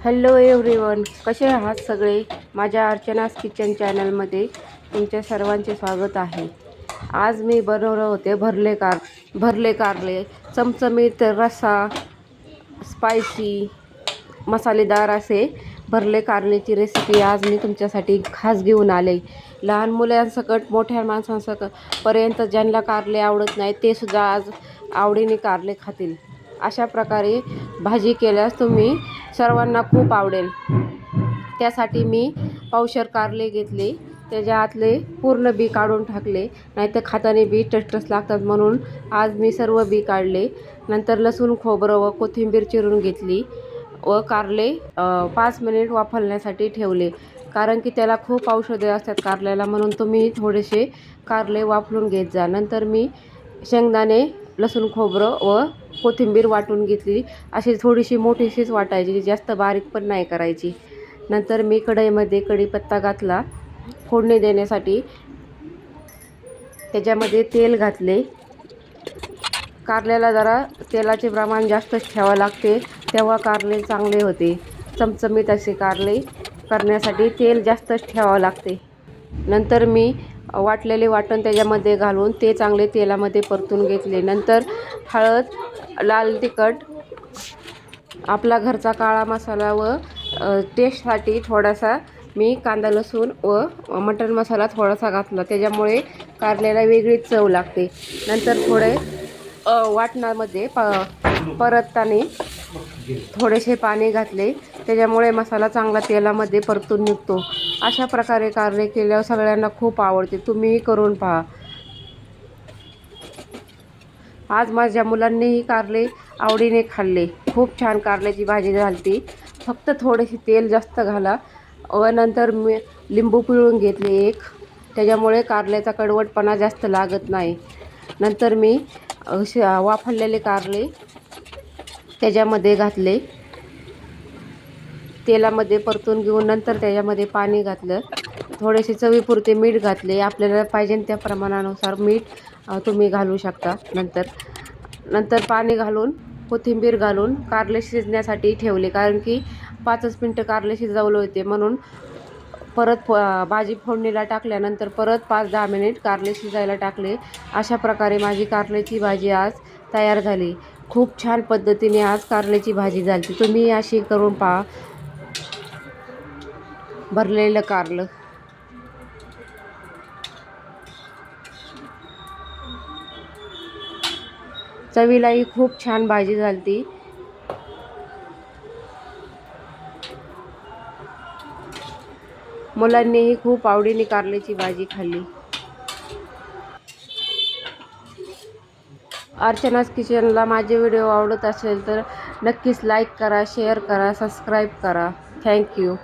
Hello everyone, कसे आहात सगळे? माझ्या अर्चनास किचन चॅनलमध्ये तुमच्या सर्वांचे स्वागत आहे. आज मी बनवलं होते भरले कारले, चमचमीत रस्सा, स्पायसी, मसालेदार असे भरले कारल्याची रेसिपी आज मी तुमच्यासाठी खास घेऊन आले. लहान मुलांसकट मोठ्या माणसांपर्यंत ज्यांना कारले आवडत नाही ते सुद्धा आज आवडीने कारले खातील. अशा प्रकारे भाजी केल्यास तुम्ही सर्वांना खूप आवडेल. त्यासाठी मी पावशेर कारले घेतले, त्याच्या आतले पूर्ण बी काढून टाकले, नाहीतर खाताना बी टसटस लागतात म्हणून आज मी सर्व बी काढले. नंतर लसूण, खोबरं व कोथिंबीर चिरून घेतली व कारले 5 मिनिट वाफवण्यासाठी ठेवले, कारण की त्याला खूप औषधे असतात कारल्याला, म्हणून तुम्ही थोडेसे कारले वाफलून घेत जा. नंतर मी शेंगदाणे, लसूण, खोबरं व कोथिंबीर वाटून घेतली. अशी थोडीशी मोठीशीच वाटायची, जास्त बारीक पण नाही करायची. नंतर मी कढईमध्ये कढीपत्ता घातला फोडणी देण्यासाठी. त्याच्यामध्ये तेल घातले. कारल्याला जरा तेलाचे प्रमाण जास्तच ठेवावं लागते, तेव्हा कारले चांगले होते. चमचमीत असे कारले करण्यासाठी तेल जास्तच ठेवावं लागते. नंतर मी वाटलेले वाटण त्याच्यामध्ये घालून ते चांगले तेलामध्ये परतून घेतले. नंतर हळद, लाल तिखट, आपला घरचा काळा मसाला व टेस्टसाठी थोडासा मी कांदा, लसूण व मटण मसाला थोडासा घातला, त्याच्यामुळे कारल्याला वेगळीच चव लागते. नंतर थोडे वाटणामध्ये परतताना थोडेसे पाणी घातले, त्याच्यामुळे मसाला चांगला तेलामध्ये परतून निघतो. अशा प्रकारे कारले केल्यावर सगळ्यांना खूप आवडते. तुम्हीही करून पहा. आज माझ्या मुलांनीही कारले आवडीने खाल्ले. खूप छान कारल्याची भाजी झाली. फक्त थोडेसे तेल जास्त घाला व नंतर मी लिंबू पिळून घेतले एक, त्याच्यामुळे कारल्याचा कडवटपणा जास्त लागत नाही. नंतर मी वाफवलेले कारले त्याच्यामध्ये घातले, तेलामध्ये परतून घेऊन नंतर त्याच्यामध्ये पाणी घातलं. थोडेसे चवीपुरते मीठ घातले, आपल्याला पाहिजे त्या प्रमाणानुसार मीठ तुम्ही घालू शकता. नंतर पाणी घालून कोथिंबीर घालून कारले शिजण्यासाठी ठेवले, कारण की 5 मिनिटं कारले शिजवले होते, म्हणून परत भाजी फोडणीला टाकल्यानंतर परत 5-10 मिनिट कारले शिजायला टाकले. अशा प्रकारे माझी कारल्याची भाजी आज तयार झाली. खूप छान पद्धतीने आज कारल्याची भाजी झाली. तुम्ही अशी करून पहा. भरलेलं कारलं चवीलाही खूप छान भाजी झाली. मुलांनीही खूप आवडीने कारल्याची भाजी खाल्ली. अर्चनास किचनला माझे व्हिडिओ आवडत असेल तर नक्कीच लाईक करा, शेअर करा, सबस्क्राईब करा. थँक्यू.